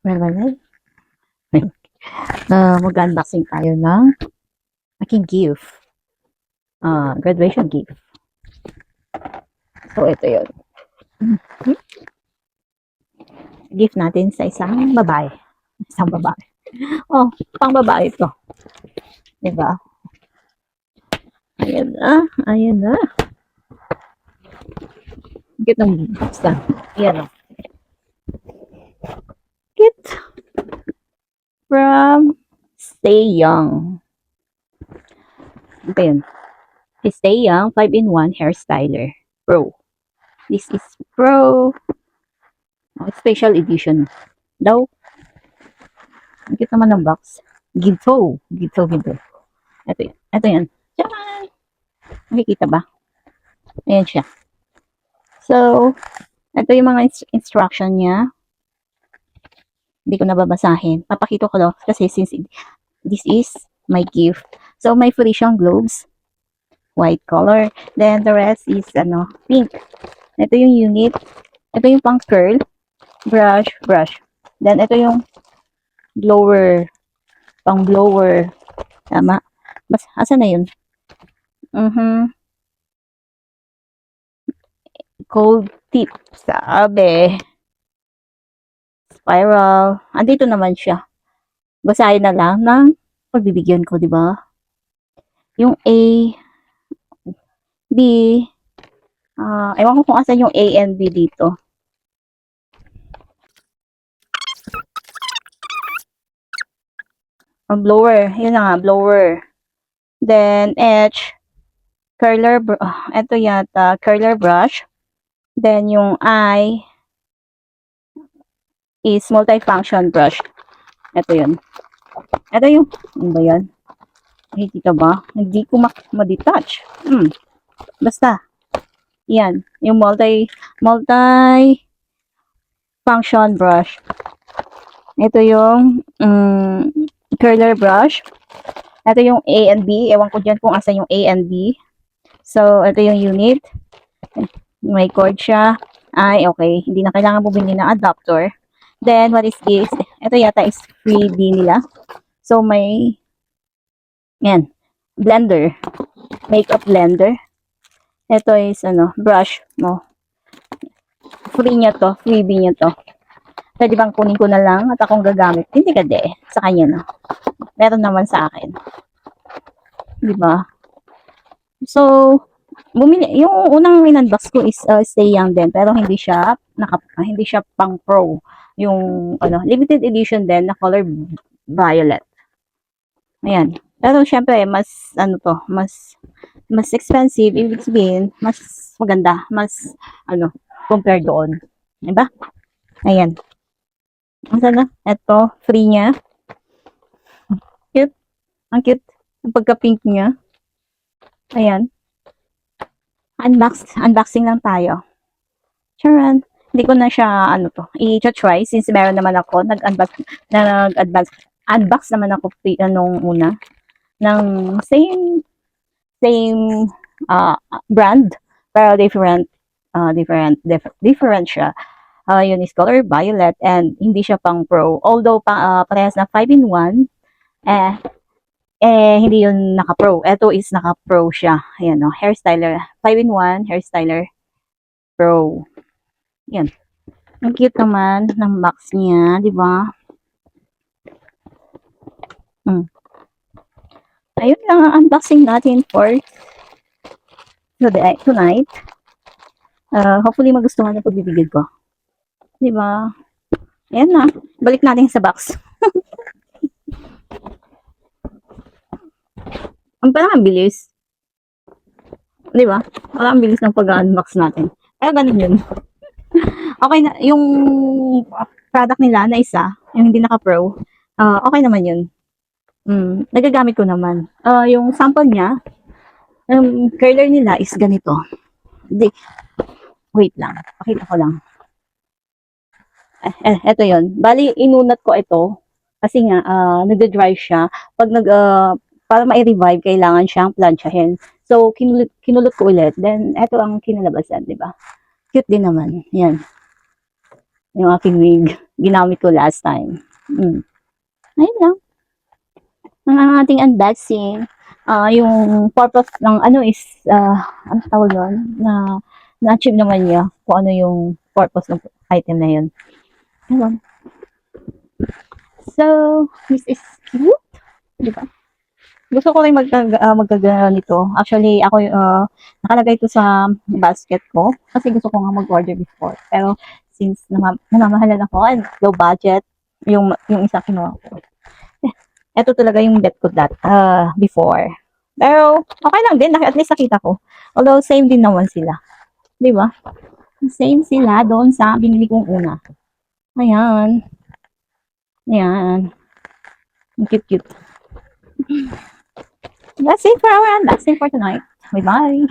Well. Mag-unboxing tayo ng aking gift. Graduation gift. So, ito yun. Gift natin sa isang babae. Isang babae. Oh, pang babae ito. Diba? Ayan na. Ayan na. Cute ng box na. Ayan o. Cute. From Stay Young. Ito yun. Stay Young 5-in-1 Hair Styler Pro. This is Pro. Oh, special edition daw. Ang cute naman ng box. Ginto. Ito yun. Ito yan. Tcharan! Nakikita ba? Ayan siya. So, ito yung mga instruction niya. Hindi ko nababasahin. Papakita ko lang kasi since this is my gift. So, may free siyang globes. White color. Then, the rest is, pink. Ito yung unit. Ito yung pang curl. Brush. Then, ito yung blower. Pang blower. Tama. Asan na yun? Cold tip. Sabi. Spiral. Andito naman siya. Basahin na lang ng pagbibigyan ko, di ba? Yung A, B, ewan ko kung asan yung A and B dito. Blower. Yun na nga, blower. Then, H, curler, ito yata, curler brush. Then, yung I is multi-function brush. Ito yun. Ito yung, ano ba yan? Nakikita ba? Hindi ko ma-detach. Basta. Yan. Yung multi-function brush. Ito yung curler brush. Ito yung A and B. Ewan ko dyan kung asa yung A and B. So, ito yung unit. May cord siya. Ay, okay. Hindi na kailangan bumili ng adapter. Then, what is this? Ito yata is freebie nila. So, may yan. Blender. Makeup blender. Ito is, brush mo. Freebie niya to. Pwede bang kunin ko na lang at akong gagamit? Hindi ka de. Sa kanya, no? Meron naman sa akin. Diba? So, bumili. Yung unang in-unbox ko is Stay Young din. Pero hindi siya pang pro. Yung, limited edition din na color violet. Ayan. Pero, syempre, mas expensive. Ibig sabihin, mas maganda. Mas, compared doon. Diba? Ayan. Ang sana, ito, free niya. Cute. Ang cute. Ang pagka-pink niya. Ayan. Unboxing lang tayo. Charan. Hindi ko na siya, i-try since meron naman ako. Unbox naman ako nung una. Ng same brand. Pero different siya. Yun is color violet and hindi siya pang pro. Although parehas na 5-in-1, hindi yun naka-pro. Ito is naka-pro siya. Ayan, hair styler. 5-in-1 hair styler pro. Yan. Ang cute naman ng box niya, di ba? Ayun lang ang unboxing natin for tonight. Hopefully magustuhan na pagbibigay ko. Di ba? Ayan na. Balik natin sa box. Parang ang bilis. Di ba? Parang ang bilis ng pag-unbox natin. Kaya ganun yun. Okay na. Yung product nila na isa, yung hindi naka-pro, okay naman yun. Nagagamit ko naman. Yung sample niya, curler nila is ganito. Wait lang. Pakita ko lang. Eto yun. Bali, inunat ko ito. Kasi nga, nag-dry siya. Pag para ma-revive, kailangan siyang planchahin. So, kinulot ko ulit. Then, eto ang kinalabasan, di ba? Cute din naman. Yan. Yung aking wig. Ginamit ko last time. Ayun lang. Ang ating unboxing. Yung purpose ng ano is, ano tawag yun? Na-achieve naman niya kung ano yung purpose ng item na yun. Ayun. So, this is cute. Diba? Gusto ko rin magkagana nito. Actually, ako nakalagay ito sa basket ko kasi gusto ko nga mag-order before. Pero since namamahalan ako and low budget, yung isa kinuha ko. Ito talaga yung bet ko before. Pero okay lang din, at least nakita ko. Although same din naman sila. 'Di ba? Same sila doon sa binili kong una. Ayan. Ayan. Cute. That's it for our unboxing for tonight. Bye-bye.